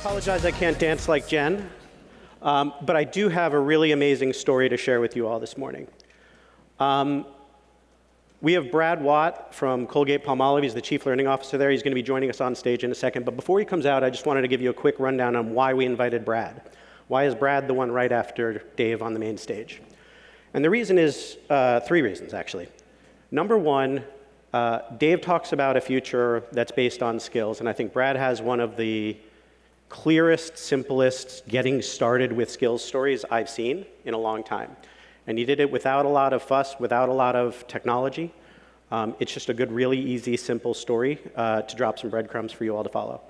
apologize I can't dance like Jen, but I do have a really amazing story to share with you all this morning. We have Brad Watt from Colgate-Palmolive. He's the Chief Learning Officer there. He's going to be joining us on stage in a second. But before he comes out, I just wanted to give you a quick rundown on why we invited Brad. Why is Brad the one right after Dave on the main stage? And the reason is three reasons, actually. Number one, Dave talks about a future that's based on skills, and I think Brad has one of the clearest, simplest, getting started with skills stories I've seen in a long time. And he did it without a lot of fuss, without a lot of technology. It's just a good, really easy, simple story to drop some breadcrumbs for you all to follow.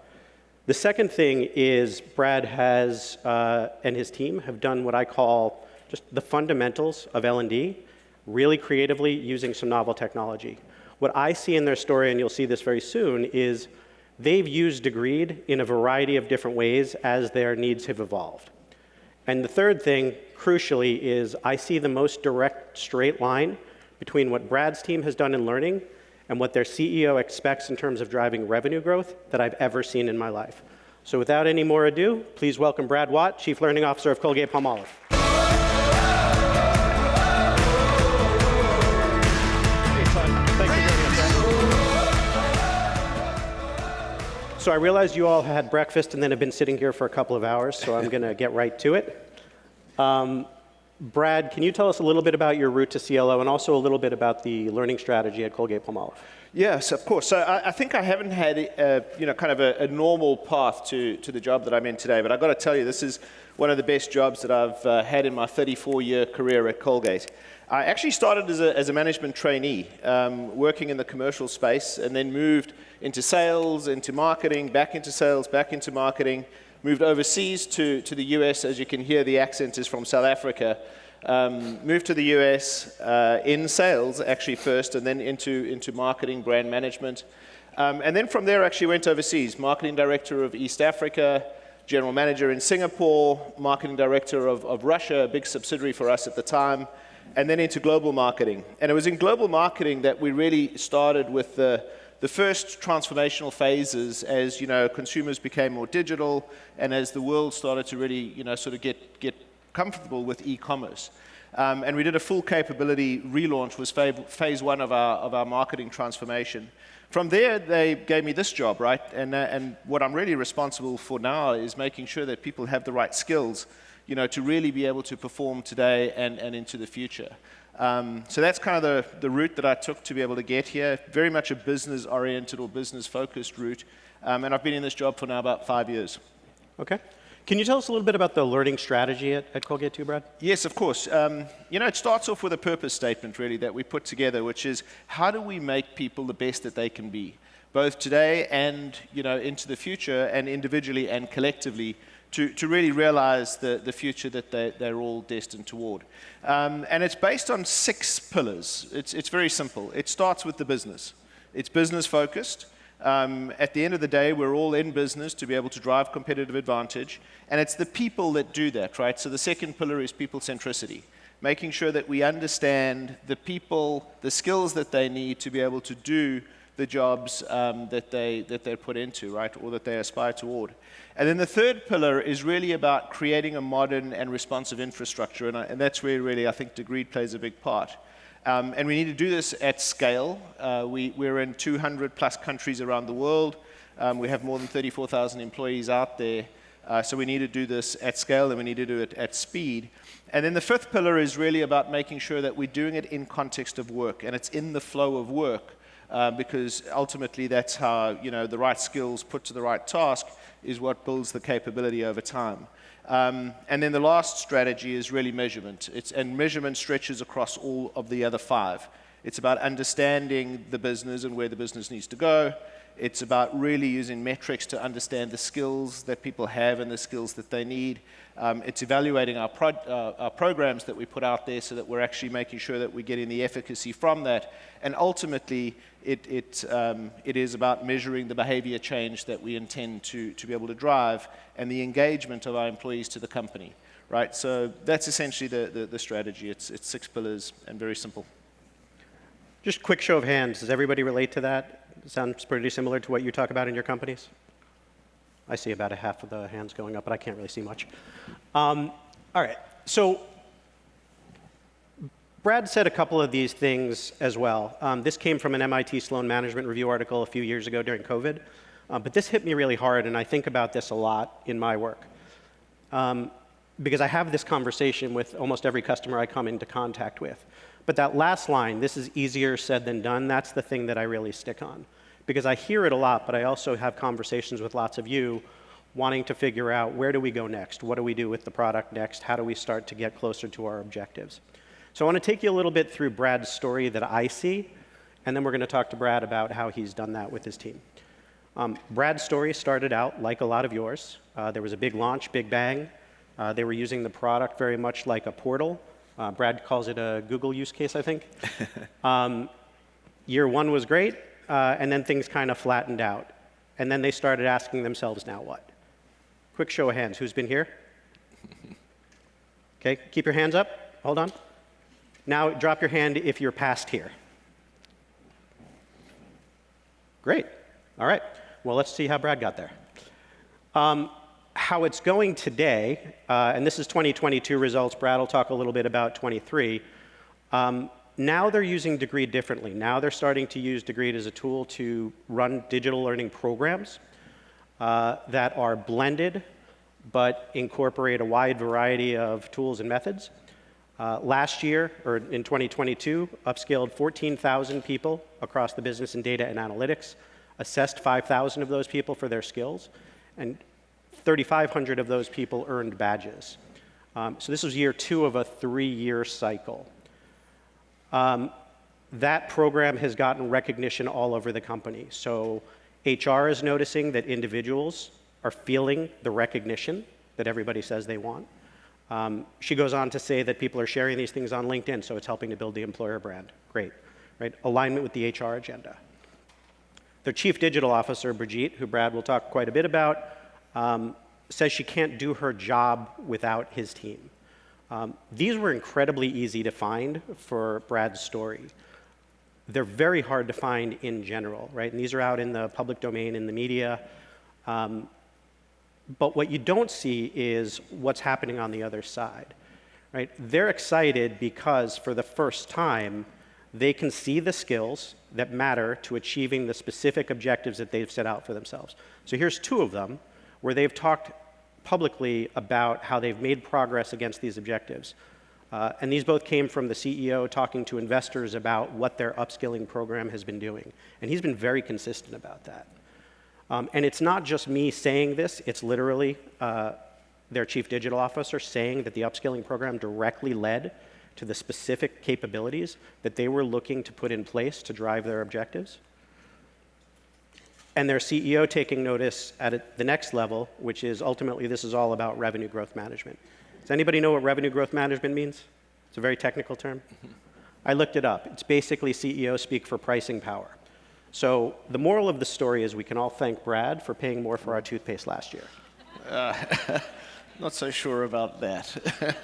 The second thing is Brad has, and his team have done what I call just the fundamentals of L&D, really creatively using some novel technology. What I see in their story, and you'll see this very soon, is they've used Degreed in a variety of different ways as their needs have evolved. And the third thing, crucially, is I see the most direct, straight line between what Brad's team has done in learning and what their CEO expects in terms of driving revenue growth that I've ever seen in my life. So without any more ado, please welcome Brad Watt, Chief Learning Officer of Colgate-Palmolive. So I realize you all had breakfast and then have been sitting here for a couple of hours, so I'm going to get right to it. Brad, can you tell us a little bit about your route to CLO and also a little bit about the learning strategy at Colgate-Palmolive? Yes, of course. So I think I haven't had kind of a normal path to the job that I'm in today, but I've got to tell you, this is one of the best jobs that I've had in my 34-year career at Colgate. I actually started as a management trainee, working in the commercial space, and then moved into sales, into marketing, back into sales, back into marketing, moved overseas to the US. As you can hear, the accent is from South Africa. Moved to the US in sales, actually first, and then into marketing, brand management. And then from there, actually went overseas, marketing director of East Africa, general manager in Singapore, marketing director of Russia, a big subsidiary for us at the time, and then into global marketing. And it was in global marketing that we really started with the first transformational phases as, consumers became more digital and as the world started to really, sort of get comfortable with e-commerce. And we did a full capability relaunch, was phase one of our marketing transformation. From there, they gave me this job, right? And what I'm really responsible for now is making sure that people have the right skills, to really be able to perform today and into the future. So that's kind of the route that I took to be able to get here. Very much a business-oriented or business-focused route. And I've been in this job for now about 5 years. Okay. Can you tell us a little bit about the learning strategy at Colgate too, Brad? Yes, of course. It starts off with a purpose statement, really, that we put together, which is how do we make people the best that they can be, both today and, into the future, and individually and collectively, to really realize the future that they're all destined toward. And it's based on 6 pillars. It's very simple. It starts with the business. It's business focused. At the end of the day, we're all in business to be able to drive competitive advantage. And it's the people that do that, right? So the second pillar is people centricity, making sure that we understand the people, the skills that they need to be able to do the jobs that they're put into, right, or that they aspire toward. And then the third pillar is really about creating a modern and responsive infrastructure, and that's where really I think Degreed plays a big part. And we need to do this at scale. We're in 200 plus countries around the world. We have more than 34,000 employees out there. So we need to do this at scale, and we need to do it at speed. And then the fifth pillar is really about making sure that we're doing it in context of work, and it's in the flow of work. Because ultimately that's how, the right skills put to the right task is what builds the capability over time. And then the last strategy is really measurement. And measurement stretches across all of the other 5. It's about understanding the business and where the business needs to go. It's about really using metrics to understand the skills that people have and the skills that they need. It's evaluating our programs that we put out there so that we're actually making sure that we're getting the efficacy from that. And ultimately, it is about measuring the behavior change that we intend to be able to drive and the engagement of our employees to the company, right? So that's essentially the strategy. It's 6 pillars and very simple. Just quick show of hands. Does everybody relate to that? Sounds pretty similar to what you talk about in your companies? I see about a half of the hands going up, but I can't really see much. All right, so Brad said a couple of these things as well. This came from an MIT Sloan Management Review article a few years ago during COVID, but this hit me really hard, and I think about this a lot in my work. Because I have this conversation with almost every customer I come into contact with. But that last line, this is easier said than done, that's the thing that I really stick on. Because I hear it a lot, but I also have conversations with lots of you wanting to figure out where do we go next? What do we do with the product next? How do we start to get closer to our objectives? So I want to take you a little bit through Brad's story that I see, and then we're going to talk to Brad about how he's done that with his team. Brad's story started out like a lot of yours. There was a big launch, big bang. They were using the product very much like a portal. Brad calls it a Google use case, I think. Year one was great, and then things kind of flattened out. And then they started asking themselves, now what? Quick show of hands, who's been here? Okay, keep your hands up, hold on. Now drop your hand if you're past here. Great, all right. Well, let's see how Brad got there. How it's going today, and this is 2022 results, Brad will talk a little bit about 23. Now they're using Degreed differently. Now they're starting to use Degreed as a tool to run digital learning programs that are blended but incorporate a wide variety of tools and methods. Last year, or in 2022, upskilled 14,000 people across the business in data and analytics, assessed 5,000 of those people for their skills, and 3,500 of those people earned badges. So this was year two of a 3-year cycle. That program has gotten recognition all over the company. So HR is noticing that individuals are feeling the recognition that everybody says they want. She goes on to say that people are sharing these things on LinkedIn, so it's helping to build the employer brand. Great, right? Alignment with the HR agenda. Their chief digital officer, Brigitte, who Brad will talk quite a bit about, says she can't do her job without his team. These were incredibly easy to find for Brad's story. They're very hard to find in general, right? And these are out in the public domain, in the media. But what you don't see is what's happening on the other side, right? They're excited because for the first time, they can see the skills that matter to achieving the specific objectives that they've set out for themselves. So here's two of them where they've talked publicly about how they've made progress against these objectives. And these both came from the CEO talking to investors about what their upskilling program has been doing. And he's been very consistent about that. And it's not just me saying this, it's literally their chief digital officer saying that the upskilling program directly led to the specific capabilities that they were looking to put in place to drive their objectives. And their CEO taking notice at the next level, which is ultimately this is all about revenue growth management. Does anybody know what revenue growth management means? It's a very technical term. I looked it up. It's basically CEO speak for pricing power. So the moral of the story is we can all thank Brad for paying more for our toothpaste last year. Not so sure about that.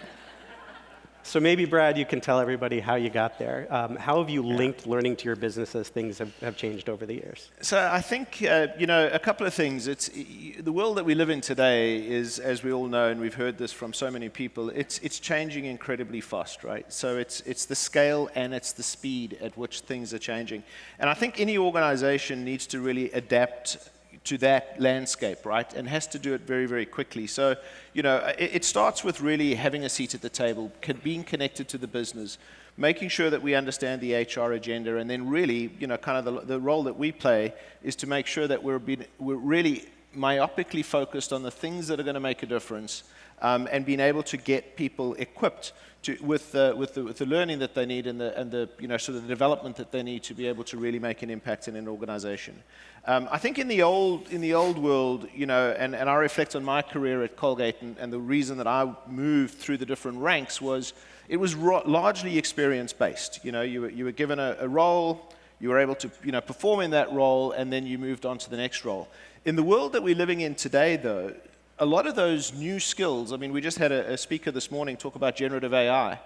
So maybe, Brad, you can tell everybody how you got there. How have you linked learning to your business as things have changed over the years? So I think, a couple of things. The world that we live in today is, as we all know, and we've heard this from so many people, it's changing incredibly fast, right? So it's the scale and it's the speed at which things are changing. And I think any organization needs to really adapt to that landscape, right? And has to do it very, very quickly. So, it starts with really having a seat at the table, being connected to the business, making sure that we understand the HR agenda, and then really, kind of the role that we play is to make sure that we're really myopically focused on the things that are going to make a difference, and being able to get people equipped with the learning that they need and the sort of the development that they need to be able to really make an impact in an organization. I think in the old world, and I reflect on my career at Colgate, and the reason that I moved through the different ranks was it was largely experience-based. You were given a role, you were able to perform in that role, and then you moved on to the next role. In the world that we're living in today, though, a lot of those new skills, I mean, we just had a speaker this morning talk about generative AI.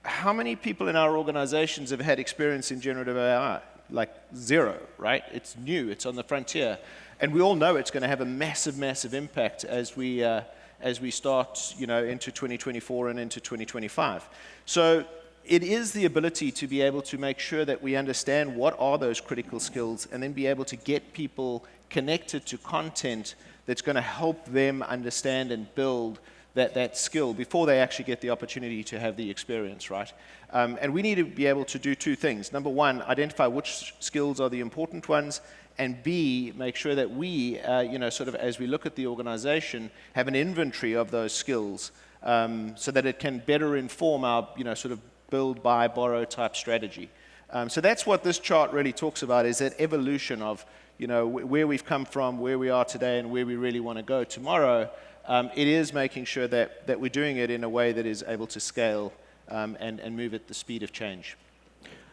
How many people in our organizations have had experience in generative AI? like zero, right? It's new, it's on the frontier. And we all know it's going to have a massive, massive impact as we start, into 2024 and into 2025. So it is the ability to be able to make sure that we understand what are those critical skills and then be able to get people connected to content that's going to help them understand and build that skill before they actually get the opportunity to have the experience, right? And we need to be able to do two things. Number one, identify which skills are the important ones, and B, make sure that we, sort of as we look at the organization, have an inventory of those skills so that it can better inform our, sort of build, buy, borrow type strategy. So that's what this chart really talks about, is that evolution of, where we've come from, where we are today, and where we really want to go tomorrow. It is making sure that we're doing it in a way that is able to scale and move at the speed of change.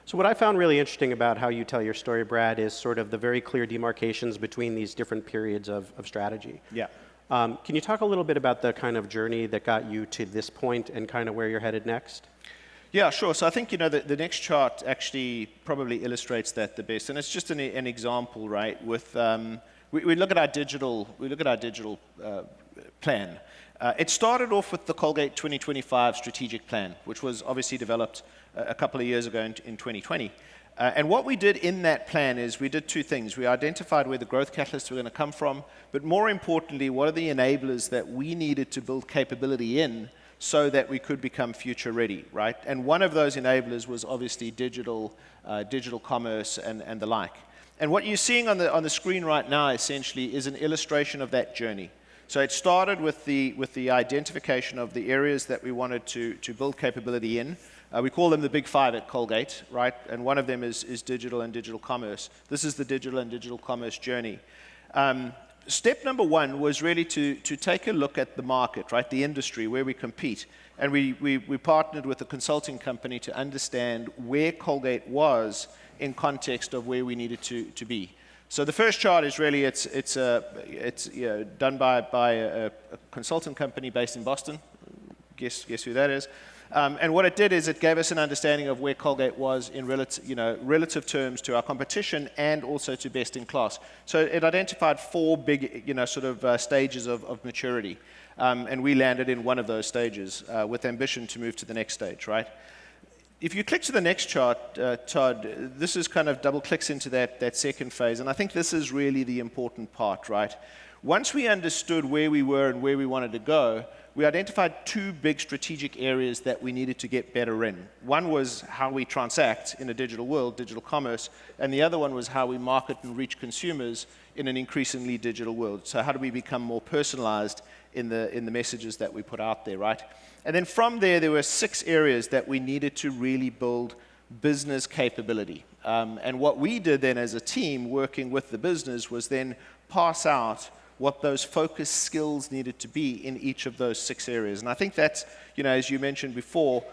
So what I found really interesting about how you tell your story, Brad, is sort of the very clear demarcations between these different periods of strategy. Yeah. Can you talk a little bit about the kind of journey that got you to this point and kind of where you're headed next? Yeah, sure. So I think, the next chart actually probably illustrates that the best. And it's just an example, right? With we look at our digital plan. It started off with the Colgate 2025 strategic plan, which was obviously developed a couple of years ago in 2020. And what we did in that plan is we did two things. We identified where the growth catalysts were going to come from, but more importantly, what are the enablers that we needed to build capability in so that we could become future ready, right? And one of those enablers was obviously digital commerce and the like. And what you're seeing on the screen right now essentially is an illustration of that journey. So it started with the identification of the areas that we wanted to build capability in. We call them the big five at Colgate, right? And one of them is digital and digital commerce. This is the digital and digital commerce journey. Step number one was really to take a look at the market, right? The industry, where we compete. And we partnered with a consulting company to understand where Colgate was in context of where we needed to be. So the first chart is really it's done by a consultant company based in Boston. Guess who that is? And what it did is it gave us an understanding of where Colgate was in relative terms to our competition and also to best in class. So it identified four big stages of maturity, and we landed in one of those stages with ambition to move to the next stage, right? If you click to the next chart, Todd, this is kind of double clicks into that second phase, and I think this is really the important part, right? Once we understood where we were and where we wanted to go, we identified two big strategic areas that we needed to get better in. One was how we transact in a digital world, digital commerce, and the other one was how we market and reach consumers in an increasingly digital world. So how do we become more personalized in the messages that we put out there, right? And then from there were 6 areas that we needed to really build business capability. And what we did then as a team working with the business was then pass out what those focus skills needed to be in each of those 6 areas. And I think that's, as you mentioned before,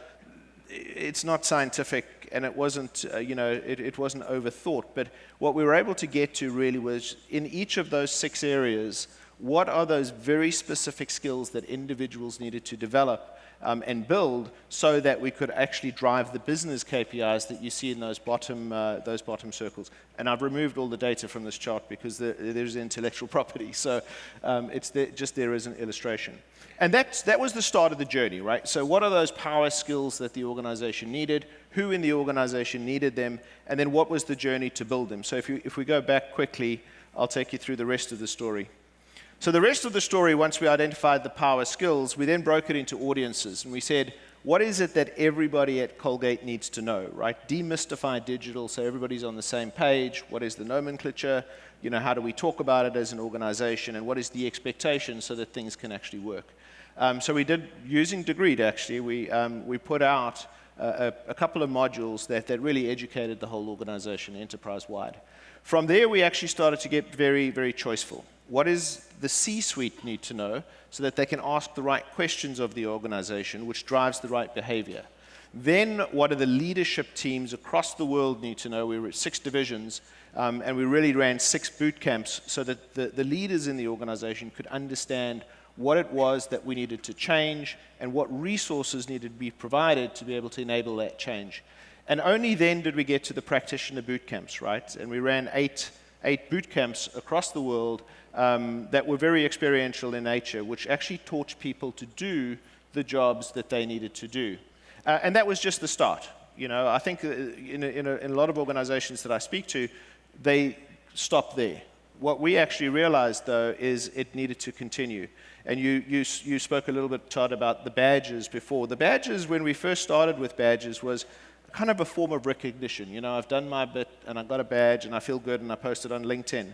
it's not scientific and it wasn't, it wasn't overthought. But what we were able to get to really was in each of those 6 areas, what are those very specific skills that individuals needed to develop and build so that we could actually drive the business KPIs that you see in those bottom circles. And I've removed all the data from this chart because there's intellectual property, so it's just there as an illustration. And that was the start of the journey, right? So what are those power skills that the organization needed? Who in the organization needed them? And then what was the journey to build them? So if we go back quickly, I'll take you through the rest of the story. So the rest of the story, once we identified the power skills, we then broke it into audiences. And we said, what is it that everybody at Colgate needs to know, right? Demystify digital so everybody's on the same page. What is the nomenclature? How do we talk about it as an organization? And what is the expectation so that things can actually work? So we did, using Degreed actually, we put out a couple of modules that really educated the whole organization enterprise-wide. From there, we actually started to get very, very choiceful. What does the C-suite need to know so that they can ask the right questions of the organization, which drives the right behavior? Then, what do the leadership teams across the world need to know? We were at 6 divisions, and we really ran 6 boot camps so that the leaders in the organization could understand what it was that we needed to change and what resources needed to be provided to be able to enable that change. And only then did we get to the practitioner boot camps, right? And we ran eight boot camps across the world that were very experiential in nature, which actually taught people to do the jobs that they needed to do. And that was just the start. You know, I think in a lot of organizations that I speak to, they stop there. What we actually realized, though, is it needed to continue. And you spoke a little bit, Todd, about the badges before. The badges, when we first started with badges, was kind of a form of recognition. You know, I've done my bit, and I got a badge, and I feel good, and I posted on LinkedIn.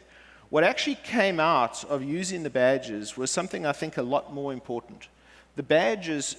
What actually came out of using the badges was something I think a lot more important. The badges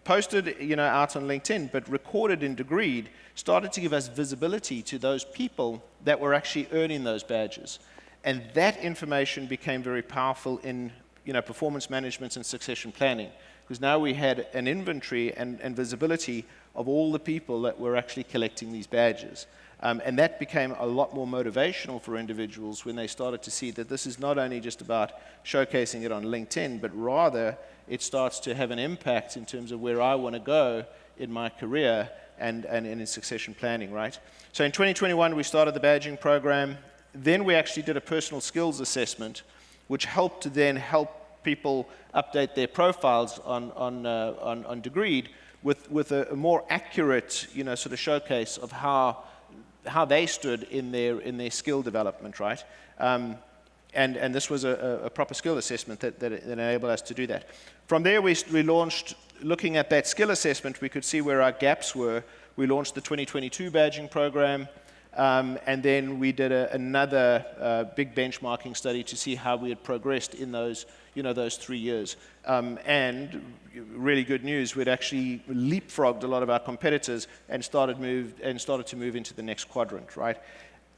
posted, you know, out on LinkedIn, but recorded in Degreed, started to give us visibility to those people that were actually earning those badges. And that information became very powerful in, you know, performance management and succession planning, because now we had an inventory and visibility of all the people that were actually collecting these badges. And that became a lot more motivational for individuals when they started to see that this is not only just about showcasing it on LinkedIn, but rather it starts to have an impact in terms of where I want to go in my career and in succession planning, right? So in 2021, we started the badging program. Then we actually did a personal skills assessment, which helped to then help people update their profiles on Degreed with a more accurate, you know, sort of showcase of how they stood in their skill development, right? And this was a proper skill assessment that enabled us to do that. From there, we launched, looking at that skill assessment, we could see where our gaps were. We launched the 2022 badging program, and then we did another big benchmarking study to see how we had progressed in those 3 years. And really good news, we'd actually leapfrogged a lot of our competitors and started to move into the next quadrant, right?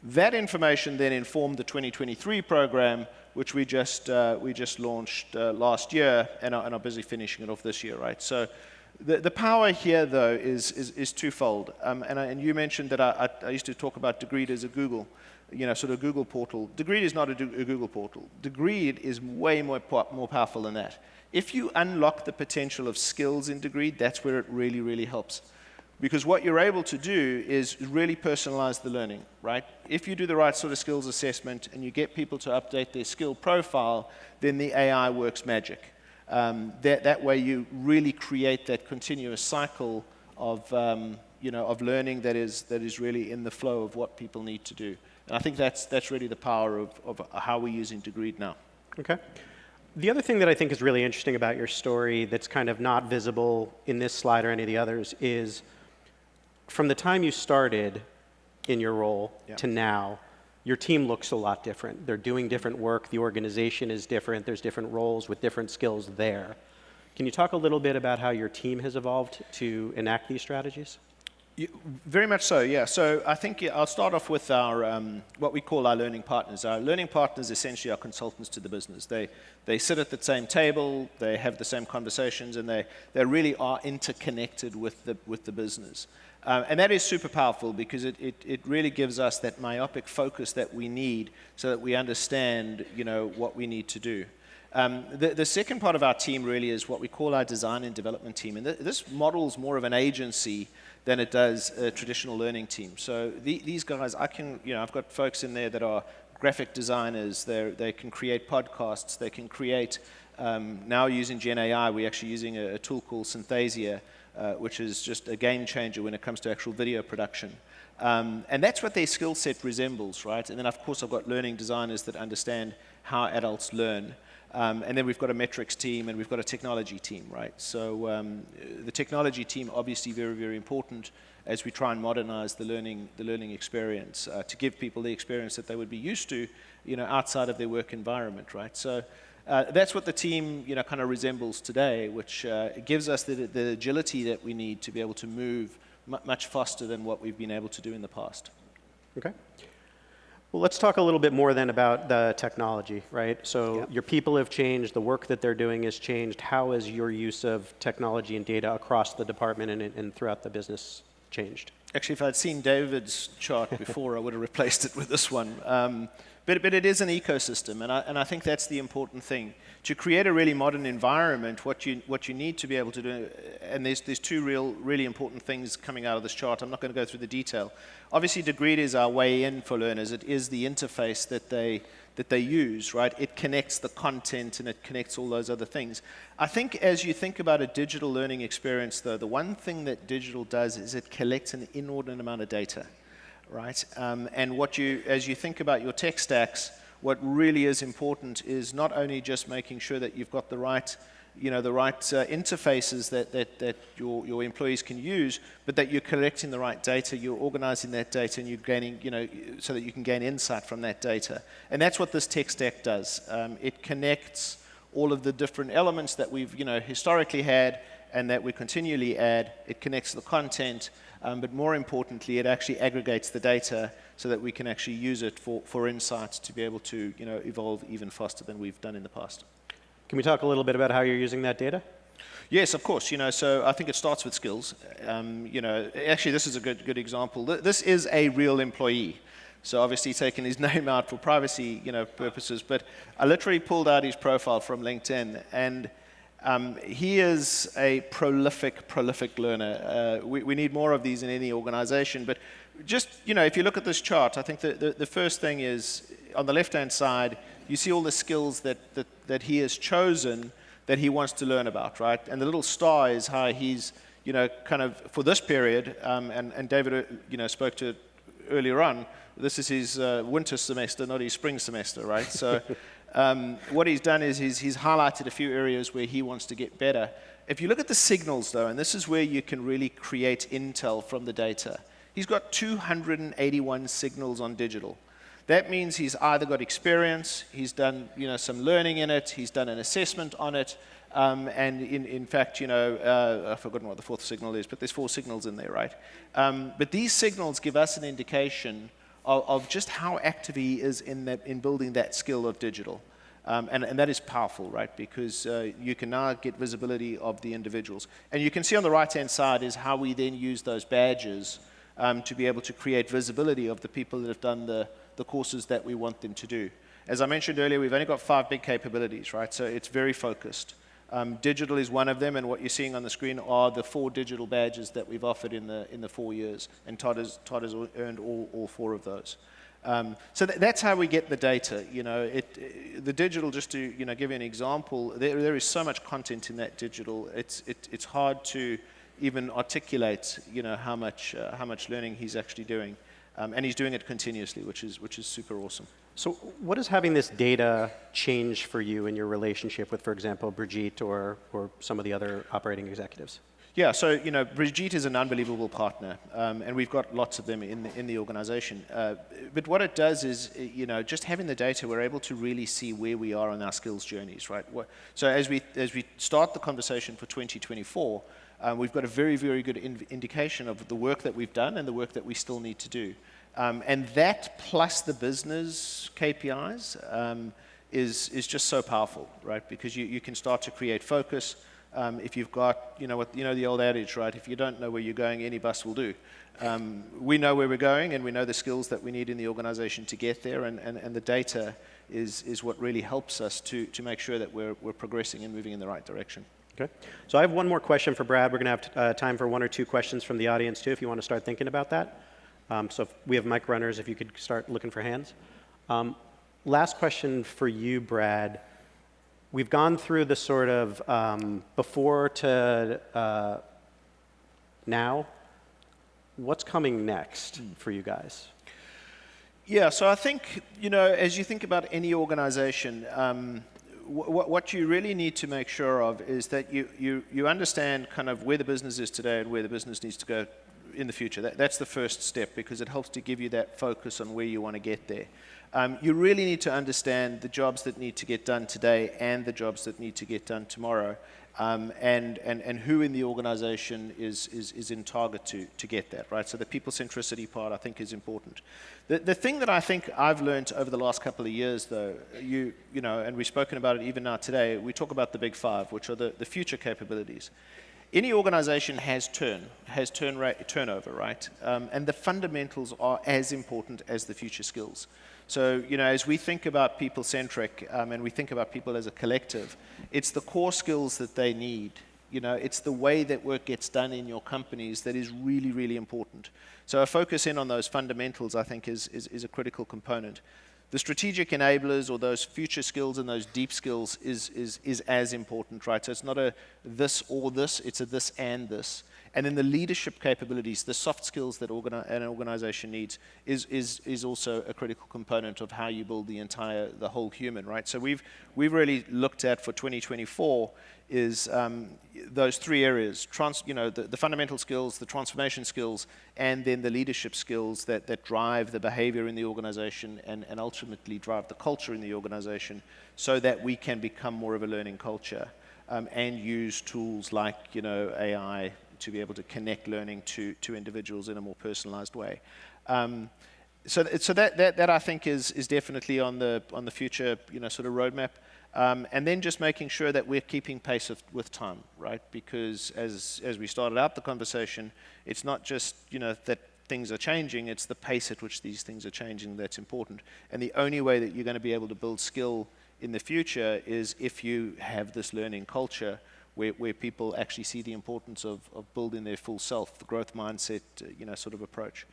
That information then informed the 2023 program, which we just launched last year, and are busy finishing it off this year, right? So the power here, though, is twofold. And you mentioned that I used to talk about Degreed as a Google, you know, sort of Google portal. Degreed is not a Google portal. Degreed is way more powerful than that. If you unlock the potential of skills in Degreed, that's where it really, really helps. Because what you're able to do is really personalize the learning, right? If you do the right sort of skills assessment and you get people to update their skill profile, then the AI works magic. That way you really create that continuous cycle of learning that is really in the flow of what people need to do. And I think that's really the power of how we're using Degreed now. Okay. The other thing that I think is really interesting about your story that's kind of not visible in this slide or any of the others is from the time you started in your role to now, your team looks a lot different. They're doing different work. The organization is different. There's different roles with different skills there. Can you talk a little bit about how your team has evolved to enact these strategies? Very much so, yeah. So I think I'll start off with our what we call our learning partners. Our learning partners essentially are consultants to the business. They sit at the same table, they have the same conversations, and they really are interconnected with the business. And that is super powerful because it really gives us that myopic focus that we need so that we understand, you know, what we need to do. The second part of our team really is what we call our design and development team. And this models more of an agency than it does a traditional learning team. So these guys, I've got folks in there that are graphic designers. They can create podcasts. They can create, now using Gen AI, we're actually using a tool called Synthesia, which is just a game changer when it comes to actual video production. And that's what their skill set resembles, right? And then, of course, I've got learning designers that understand how adults learn. And then we've got a metrics team and we've got a technology team, right? So the technology team, obviously very, very important as we try and modernize the learning experience to give people the experience that they would be used to, you know, outside of their work environment, right? So that's what the team, you know, kind of resembles today, which gives us the agility that we need to be able to move much faster than what we've been able to do in the past. Okay. Well, let's talk a little bit more then about the technology, right? So your people have changed, the work that they're doing has changed. How has your use of technology and data across the department and throughout the business changed? Actually, if I'd seen David's chart before, I would have replaced it with this one. But it is an ecosystem, and I think that's the important thing. To create a really modern environment, what you need to be able to do, and there's two really important things coming out of this chart. I'm not going to go through the detail. Obviously, Degreed is our way in for learners. It is the interface that they use, right? It connects the content and it connects all those other things. I think as you think about a digital learning experience, though, the one thing that digital does is it collects an inordinate amount of data. Right, and as you think about your tech stacks, what really is important is not only just making sure that you've got the right, interfaces that your employees can use, but that you're collecting the right data, you're organizing that data, and you're gaining, so that you can gain insight from that data. And that's what this tech stack does. It connects all of the different elements that we've, historically had, and that we continually add. It connects the content. But more importantly, it actually aggregates the data so that we can actually use it for insights to be able to evolve even faster than we've done in the past. Can we talk a little bit about how you're using that data? Yes, of course. So I think it starts with skills. Actually, this is a good example. This is a real employee. So obviously taking his name out for privacy purposes. But I literally pulled out his profile from LinkedIn, and he is a prolific learner. We need more of these in any organization. But just, if you look at this chart, I think the first thing is, on the left-hand side, you see all the skills that he has chosen that he wants to learn about, right? And the little star is how he's, kind of, for this period, and David, spoke to it earlier on, this is his winter semester, not his spring semester, right? So what he's done is he's highlighted a few areas where he wants to get better. If you look at the signals, though, and this is where you can really create intel from the data, he's got 281 signals on digital. That means he's either got experience, he's done some learning in it, he's done an assessment on it, and in fact, I've forgotten what the fourth signal is, but there's 4 signals in there, right? But these signals give us an indication of just how active he is in building that skill of digital. And that is powerful, right? Because you can now get visibility of the individuals. And you can see on the right-hand side is how we then use those badges to be able to create visibility of the people that have done the courses that we want them to do. As I mentioned earlier, we've only got 5 big capabilities, right? So it's very focused. Digital is one of them, and what you're seeing on the screen are the 4 digital badges that we've offered in the 4 years, and Todd has earned all 4 of those. So that's how we get the data. The digital, just to give you an example, there is so much content in that digital. It's hard to even articulate how much learning he's actually doing, and he's doing it continuously, which is super awesome. So what does having this data change for you in your relationship with, for example, Brigitte or some of the other operating executives? Yeah, so Brigitte is an unbelievable partner, and we've got lots of them in the organization. But what it does is, just having the data, we're able to really see where we are on our skills journeys, right? So as we start the conversation for 2024, we've got a very, very good indication of the work that we've done and the work that we still need to do. And that plus the business KPIs is just so powerful, right? Because you can start to create focus. If you've got, the old adage, right? If you don't know where you're going, any bus will do. We know where we're going, and we know the skills that we need in the organization to get there, and the data is what really helps us to make sure that we're progressing and moving in the right direction. Okay. So I have one more question for Brad. We're going to have time for 1 or 2 questions from the audience, too, if you want to start thinking about that. So if we have mic runners, if you could start looking for hands. Last question for you, Brad. We've gone through the sort of before to now. What's coming next for you guys? Yeah, so I think, as you think about any organization, what you really need to make sure of is that you understand kind of where the business is today and where the business needs to go in the future. That's the first step, because it helps to give you that focus on where you want to get there. You really need to understand the jobs that need to get done today and the jobs that need to get done tomorrow, and who in the organization is in target to get that, right? So the people centricity part, I think, is important. The thing that I think I've learned over the last couple of years, though, and we've spoken about it even now today, we talk about the big 5, which are the future capabilities. any organization has turnover, right? And the fundamentals are as important as the future skills. So, as we think about people-centric and we think about people as a collective, it's the core skills that they need. It's the way that work gets done in your companies that is really, really important. So a focus in on those fundamentals, I think, is a critical component. The strategic enablers or those future skills and those deep skills is as important, right? So it's not a this or this, it's a this and this. And then the leadership capabilities, the soft skills that an organization needs is also a critical component of how you build the whole human, right? So we've really looked at for 2024 is those three areas, the fundamental skills, the transformation skills, and then the leadership skills that drive the behavior in the organization and ultimately drive the culture in the organization so that we can become more of a learning culture and use tools like AI to be able to connect learning to individuals in a more personalized way. So that I think is definitely on the future sort of roadmap. And then just making sure that we're keeping pace with time, right? Because as we started out the conversation, it's not just that things are changing, it's the pace at which these things are changing that's important. And the only way that you're going to be able to build skill in the future is if you have this learning culture where people actually see the importance of building their full self, the growth mindset, sort of approach.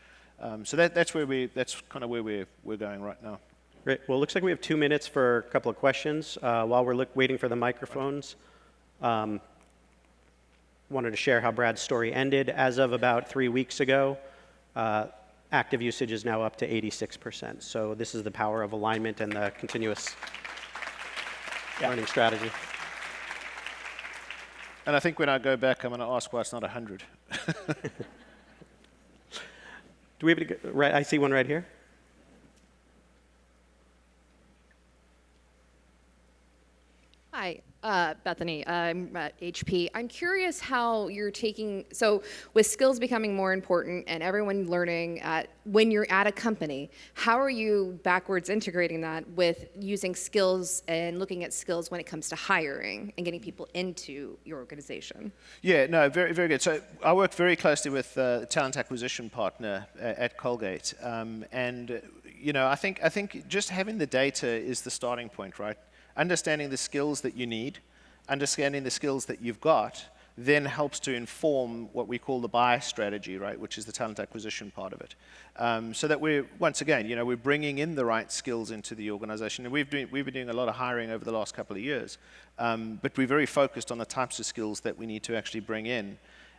So that's kind of where we're going right now. Great. Well, it looks like we have 2 minutes for a couple of questions. While we're waiting for the microphones, wanted to share how Brad's story ended. As of about 3 weeks ago, active usage is now up to 86%. So this is the power of alignment and the continuous learning strategy. And I think when I go back, I'm going to ask why it's not 100. Do we have I see one right here. Hi, Bethany. I'm at HP. I'm curious how you're so with skills becoming more important and everyone learning when you're at a company, how are you backwards integrating that with using skills and looking at skills when it comes to hiring and getting people into your organization? Yeah, no, very, very good. So I work very closely with the talent acquisition partner at Colgate. And, I think just having the data is the starting point, right? Understanding the skills that you need, understanding the skills that you've got, then helps to inform what we call the buy strategy, right, which is the talent acquisition part of it. So that we're, once again, we're bringing in the right skills into the organization. And we've been doing a lot of hiring over the last couple of years. But we're very focused on the types of skills that we need to actually bring in.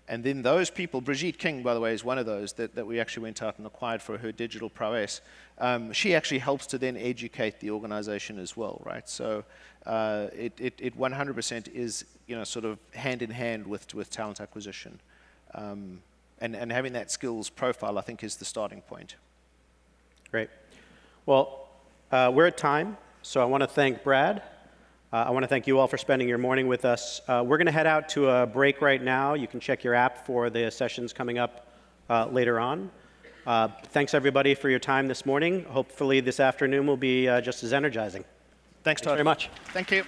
And then those people, Brigitte King, by the way, is one of those that we actually went out and acquired for her digital prowess. She actually helps to then educate the organization as well, right? So it 100% is, sort of hand in hand with talent acquisition. And having that skills profile, I think, is the starting point. Great. Well, we're at time, so I want to thank Brad. I want to thank you all for spending your morning with us. We're going to head out to a break right now. You can check your app for the sessions coming up later on. Thanks, everybody, for your time this morning. Hopefully this afternoon will be just as energizing. Thanks, Todd. Very much. Thank you.